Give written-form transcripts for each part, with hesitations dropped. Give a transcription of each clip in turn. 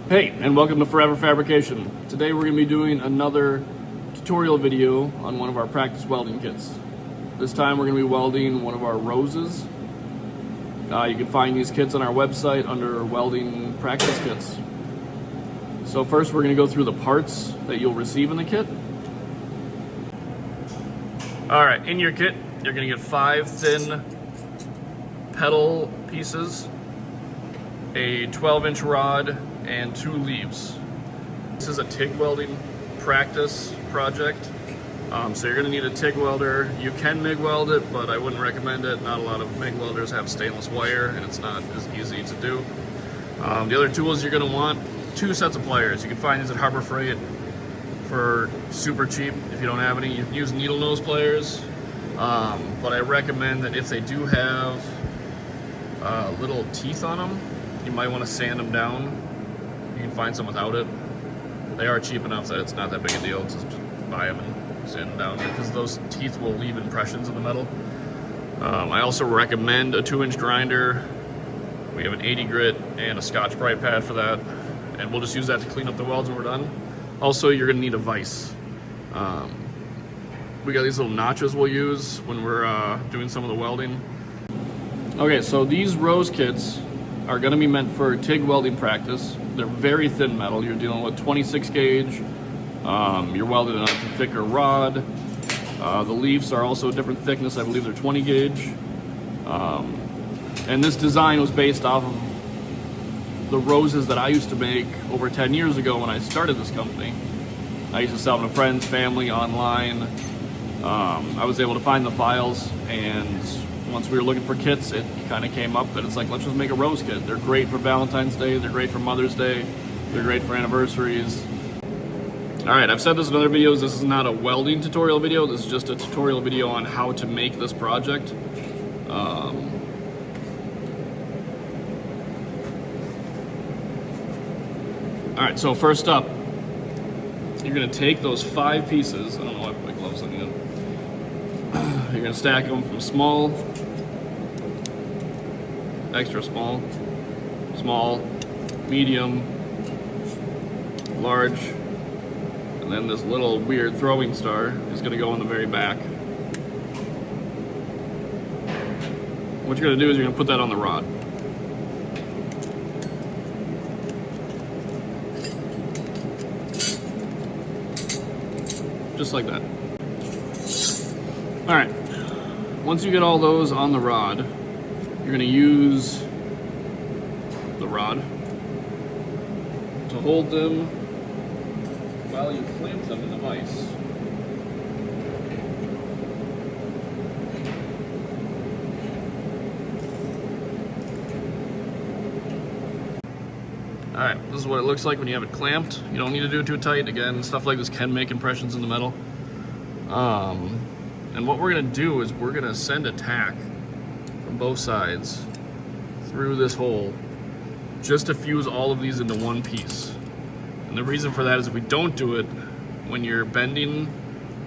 Hey, and welcome to Forever Fabrication. Today we're going to be doing another tutorial video on one of our practice welding kits. This time we're going to be welding one of our roses. You can find these kits on our website under welding practice kits. So first we're going to go through the parts that you'll receive in the kit. Alright, in your kit you're going to get 5 thin petal pieces, a 12-inch rod, and 2 leaves. This is a TIG welding practice project. So you're gonna need a TIG welder. You can MIG weld it, but I wouldn't recommend it. Not a lot of MIG welders have stainless wire, and it's not as easy to do. The other tools you're gonna want, 2 sets of pliers. You can find these at Harbor Freight for super cheap. If you don't have any, you can use needle nose pliers. But I recommend that if they do have little teeth on them, you might want to sand them down. You can find some without it. They are cheap enough that it's not that big a deal. Just buy them and sand them down, because those teeth will leave impressions in the metal. I also recommend a 2-inch grinder. We have an 80 grit and a Scotch-Brite pad for that, and we'll just use that to clean up the welds when we're done. Also, you're going to need a vise. We got these little notches we'll use when we're doing some of the welding. Okay, so these rose kits are going to be meant for TIG welding practice. They're very thin metal. You're dealing with 26 gauge. You're welding it onto a thicker rod. The leaves are also a different thickness. I believe they're 20 gauge. And this design was based off of the roses that I used to make over 10 years ago when I started this company. I used to sell them to friends, family, online. I was able to find the files, and once we were looking for kits, it kind of came up that it's like, let's just make a rose kit. They're great for Valentine's Day, they're great for Mother's Day, they're great for anniversaries. Alright, I've said this in other videos, this is not a welding tutorial video, this is just a tutorial video on how to make this project. Alright, so first up, you're going to take those 5 pieces, I don't know why I put my gloves on yet. You're going to stack them from small, extra small, small, medium, large, and then this little weird throwing star is going to go in the very back. What you're going to do is you're going to put that on the rod. Just like that. Alright, once you get all those on the rod, you're going to use the rod to hold them while you clamp them in the vise. Alright, this is what it looks like when you have it clamped. You don't need to do it too tight. Again, stuff like this can make impressions in the metal. And what we're going to do is we're going to send a tack from both sides through this hole just to fuse all of these into one piece. And the reason for that is if we don't do it, when you're bending,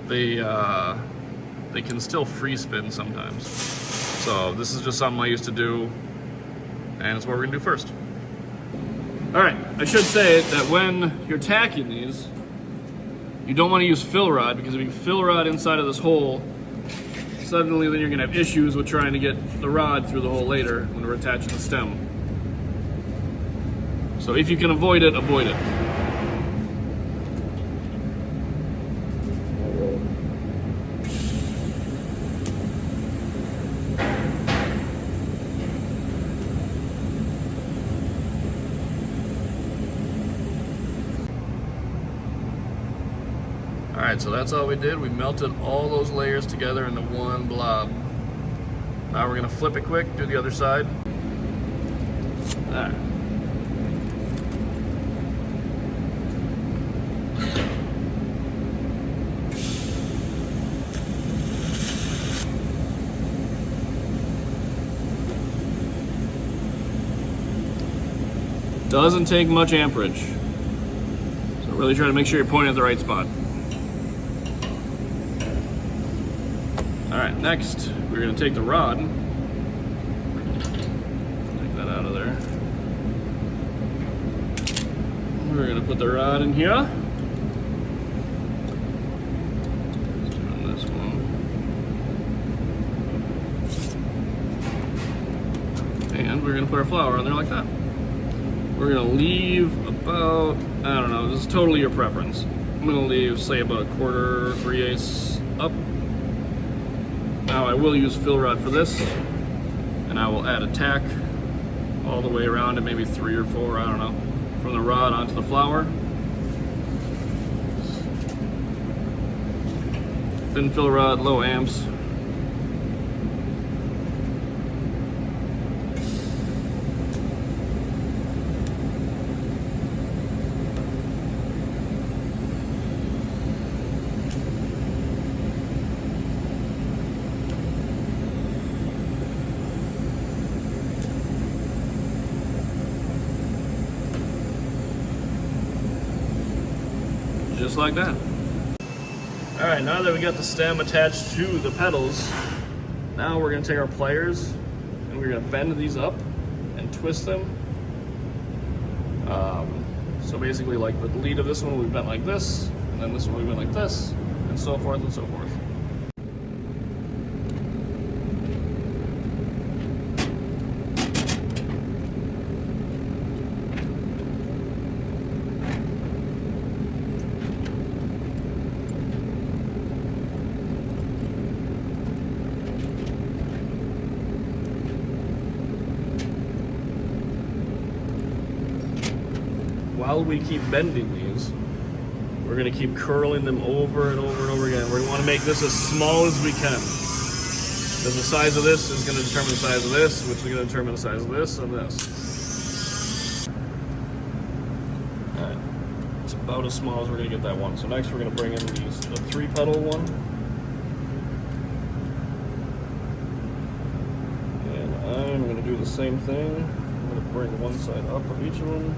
they can still free spin sometimes. So this is just something I used to do, and it's what we're going to do first. Alright, I should say that when you're tacking these, you don't want to use fill rod, because if you fill rod inside of this hole, suddenly then you're going to have issues with trying to get the rod through the hole later when we're attaching the stem. So if you can avoid it, avoid it. Alright, so that's all we did. We melted all those layers together into one blob. Now we're going to flip it quick, do the other side. Alright. Doesn't take much amperage. So really try to make sure you're pointing at the right spot. Alright, next we're going to take the rod, take that out of there, We're gonna put the rod in here. Doing this one. And we're gonna put our flower on there like that. We're gonna leave about, I don't know, this is totally your preference. I'm gonna leave, say, about 1/4, 3/8 up. Now I will use fill rod for this, and I will add a tack all the way around it, maybe 3 or 4, I don't know, from the rod onto the flower. Thin fill rod, low amps. Just like that. All right, now that we got the stem attached to the petals, now we're gonna take our pliers and we're gonna bend these up and twist them. So basically, like the lead of this one will be bent like this, and then this one will be bent like this, and so forth and so forth. While we keep bending these, we're going to keep curling them over and over and over again. We're going to want to make this as small as we can. Because the size of this is going to determine the size of this, which is going to determine the size of this and this. Alright, it's about as small as we're going to get that one. So next we're going to bring in the 3-petal one. And I'm going to do the same thing. I'm going to bring one side up of each of them.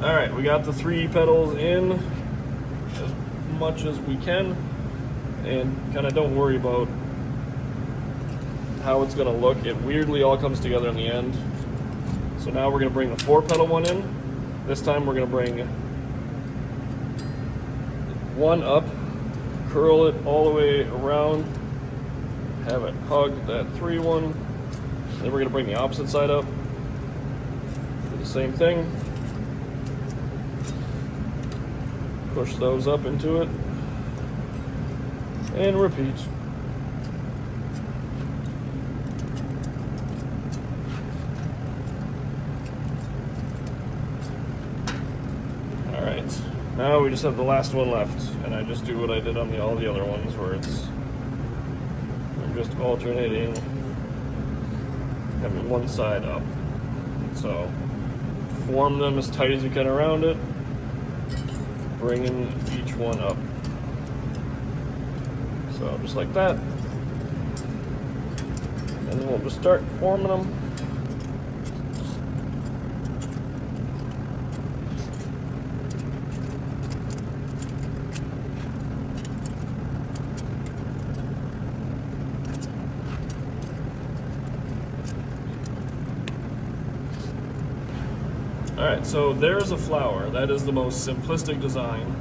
All right, we got the 3 petals in as much as we can, and kind of don't worry about how it's gonna look. It weirdly all comes together in the end. So now we're gonna bring the 4-petal one in. This time we're gonna bring one up, curl it all the way around, have it hug that 3 one. Then we're gonna bring the opposite side up, do the same thing. Push those up into it, and repeat. All right, now we just have the last one left, and I just do what I did on all the other ones, where I'm just alternating, having one side up. So form them as tight as you can around it, bringing each one up. So just like that. And then we'll just start forming them. Alright, so there's a flower. That is the most simplistic design.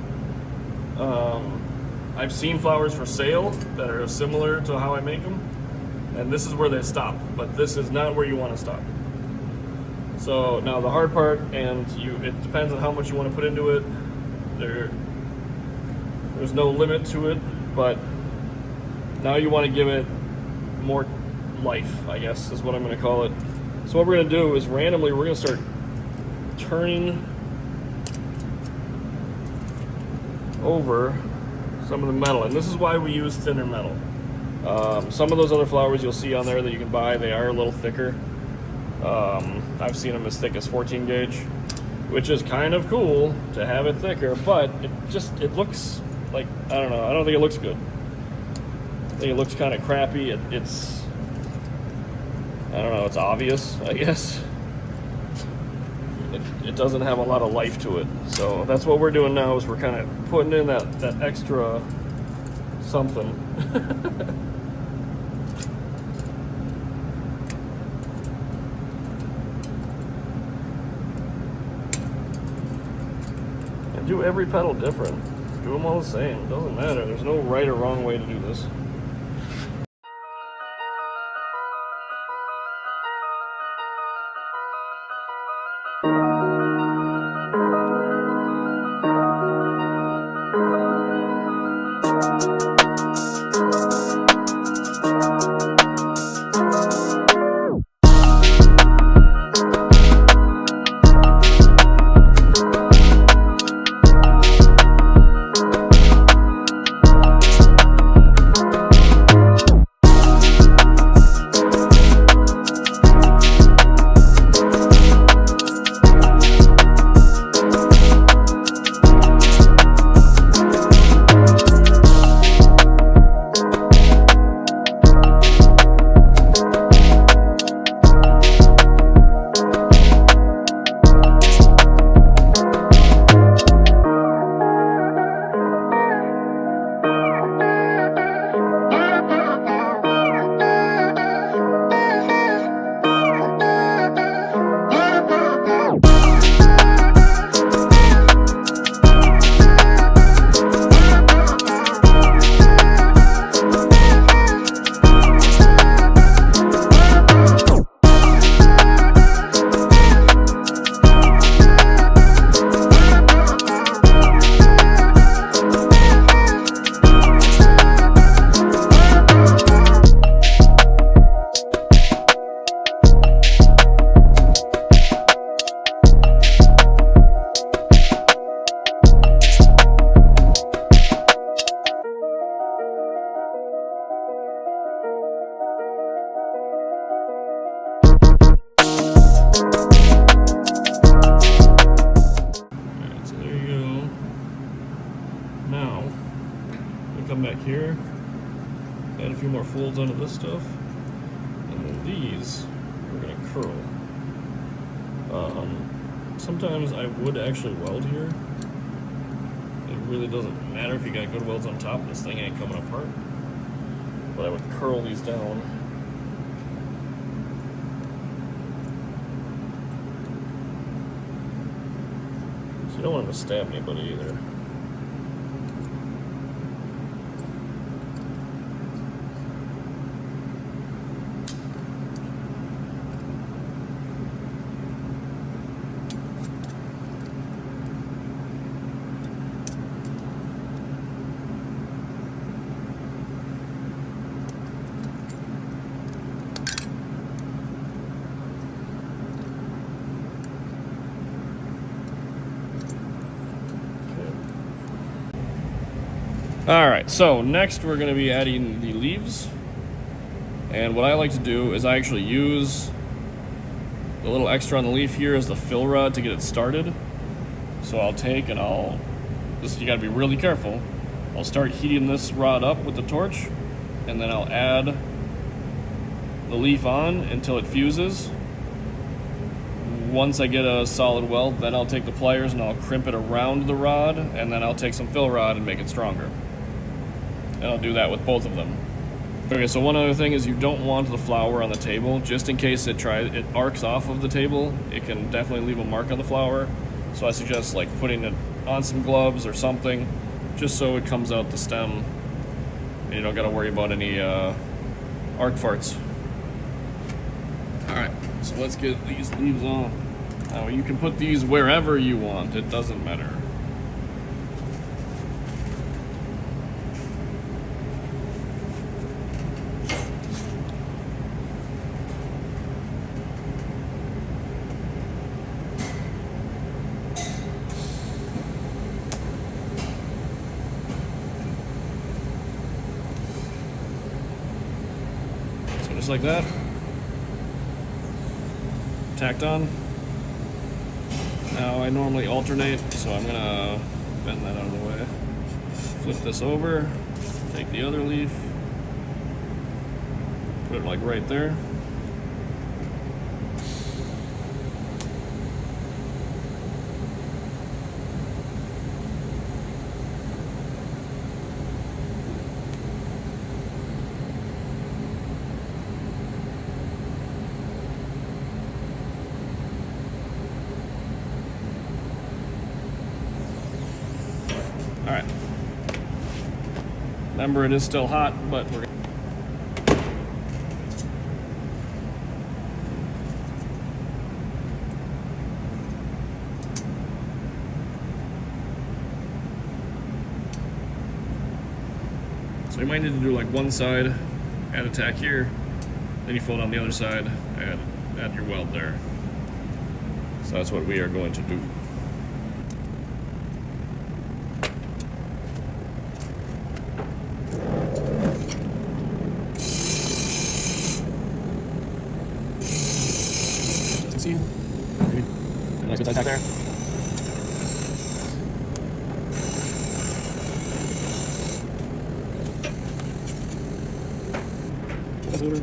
I've seen flowers for sale that are similar to how I make them, and this is where they stop, but this is not where you want to stop. So now the hard part, and it depends on how much you want to put into it. There's no limit to it, but now you want to give it more life, I guess is what I'm going to call it. So what we're going to do is randomly we're going to start turning over some of the metal, and this is why we use thinner metal. Some of those other flowers you'll see on there that you can buy, they are a little thicker. I've seen them as thick as 14 gauge. which is kind of cool to have it thicker, but it looks like, I don't know, I don't think it looks good. I think it looks kind of crappy. It's, I don't know, it's obvious, I guess. It doesn't have a lot of life to it. So that's what we're doing now, is we're kind of putting in that extra something. And do every pedal different. Do them all the same. It doesn't matter. There's no right or wrong way to do this. Come back here, add a few more folds onto this stuff, and then these we're going to curl. Sometimes I would actually weld here. It really doesn't matter if you got good welds on top, this thing ain't coming apart. But I would curl these down. So you don't want them to stab anybody either. Alright, so next we're going to be adding the leaves. And what I like to do is I actually use the little extra on the leaf here as the fill rod to get it started. So I'll take and you got to be really careful. I'll start heating this rod up with the torch, and then I'll add the leaf on until it fuses. Once I get a solid weld, then I'll take the pliers and I'll crimp it around the rod, and then I'll take some fill rod and make it stronger. And I'll do that with both of them. Okay, so one other thing is you don't want the flour on the table, just in case it arcs off of the table. It can definitely leave a mark on the flour. So I suggest like putting it on some gloves or something, just so it comes out the stem and you don't gotta worry about any arc farts. Alright, so let's get these leaves on. Now you can put these wherever you want, it doesn't matter. Just like that. Tacked on. Now I normally alternate, so I'm gonna bend that out of the way. Flip this over, take the other leaf, put it like right there. All right. Remember, it is still hot, but we're so you might need to do like one side, add a tack here, then you fold on the other side, add your weld there. So that's what we are going to do. See? Nice good size tack there. That's over.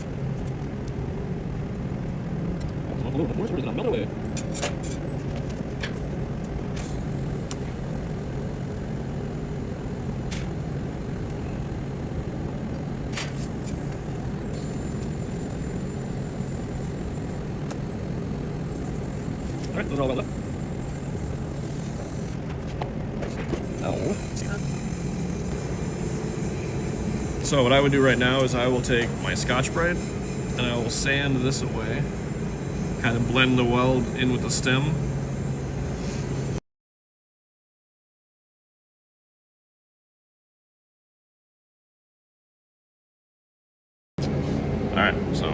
A little bit more, so we're just gonna melt away. Alright, those are all well up. Oh, see that? So what I would do right now is I will take my Scotch-Brite and I will sand this away, kind of blend the weld in with the stem. Alright, so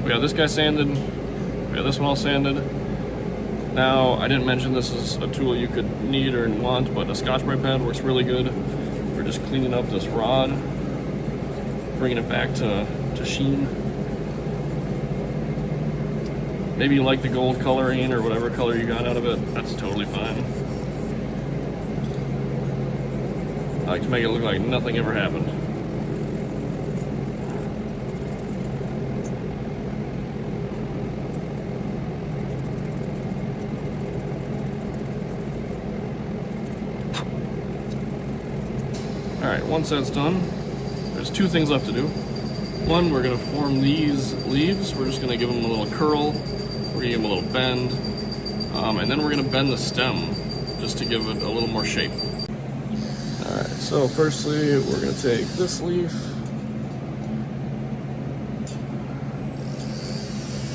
we got this guy sanded, we got this one all sanded. Now, I didn't mention this is a tool you could need or want, but a Scotch-Brite pad works really good for just cleaning up this rod, bringing it back to sheen. Maybe you like the gold coloring or whatever color you got out of it, that's totally fine. I like to make it look like nothing ever happened. Alright, once that's done, there's two things left to do. One, we're going to form these leaves. We're just going to give them a little curl. We're going to give them a little bend. And then we're going to bend the stem just to give it a little more shape. Alright, so firstly, we're going to take this leaf.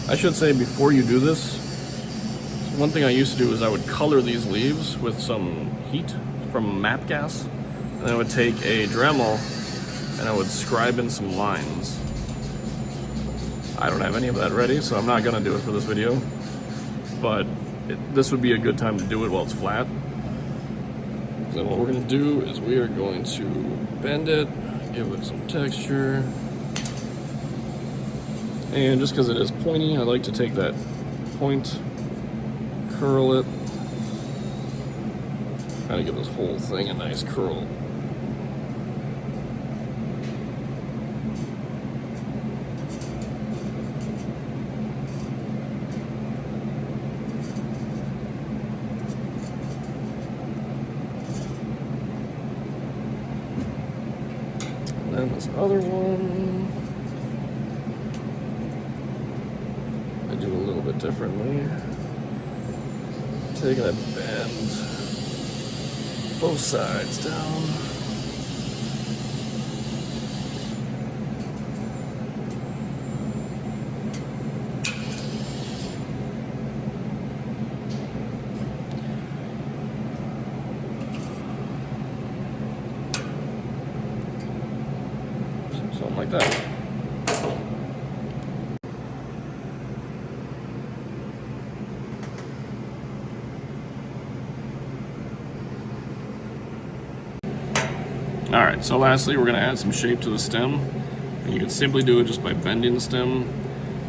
I should say before you do this, one thing I used to do is I would color these leaves with some heat from MAP gas. And then I would take a Dremel and I would scribe in some lines. I don't have any of that ready, so I'm not gonna do it for this video. But this would be a good time to do it while it's flat. Then what we're gonna do is we are going to bend it, give it some texture. And just because it is pointy, I like to take that point, curl it. Try to give this whole thing a nice curl. And then this other one, I do a little bit differently. Taking a bend both sides down. Something like that. Alright, so lastly we're going to add some shape to the stem. And you can simply do it just by bending the stem.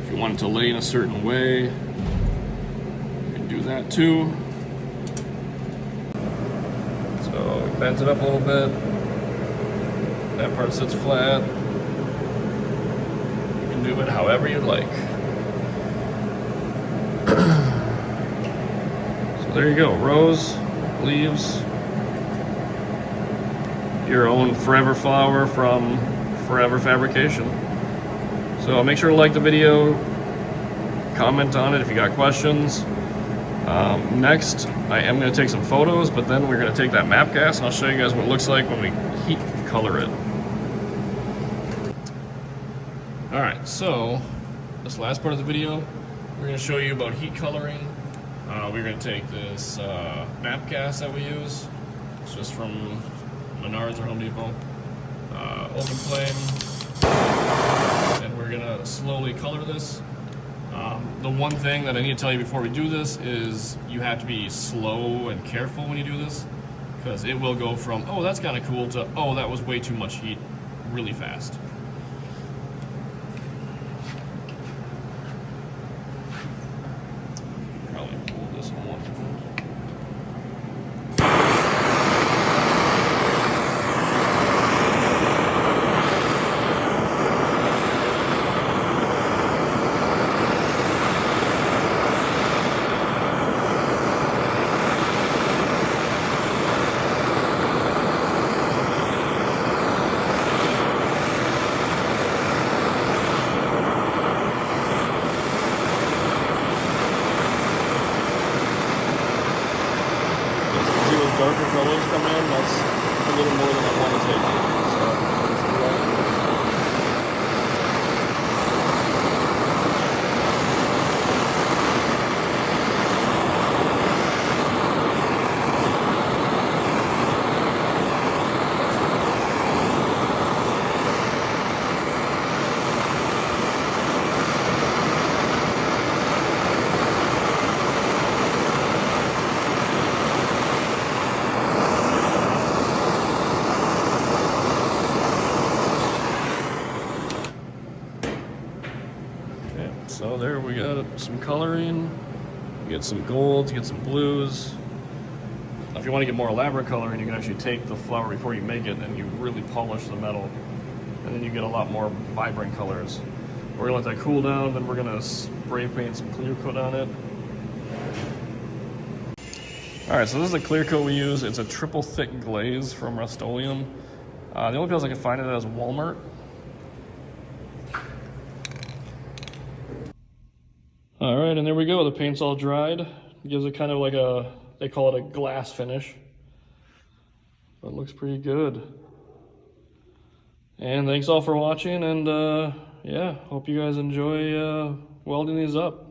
If you want it to lay in a certain way, do that too. So we bend it up a little bit. That part sits flat. You can do it however you like. So there you go, rows, leaves, your own forever flower from Forever Fabrication. So make sure to like the video, comment on it if you got questions. Next, I am going to take some photos, but then we're going to take that map gas and I'll show you guys what it looks like when we heat color it. Alright, so this last part of the video, we're going to show you about heat coloring. We're going to take this map gas that we use. It's just from Menards or Home Depot. Open flame. And we're going to slowly color this. The one thing that I need to tell you before we do this is you have to be slow and careful when you do this, because it will go from, oh, that's kind of cool, to, oh, that was way too much heat, really fast. Probably pull this one. Darker colors come in, that's a little more than I want to take. So there we got some coloring, you get some golds, you get some blues. If you want to get more elaborate coloring, you can actually take the flower before you make it and you really polish the metal, and then you get a lot more vibrant colors. We're gonna let that cool down, then we're gonna spray paint some clear coat on it. Alright, so this is the clear coat we use. It's a triple thick glaze from Rust-Oleum. The only place I can find it at is Walmart. All right, and there we go. The paint's all dried. It gives it kind of like a, they call it a glass finish. But it looks pretty good. And thanks all for watching, and yeah, hope you guys enjoy welding these up.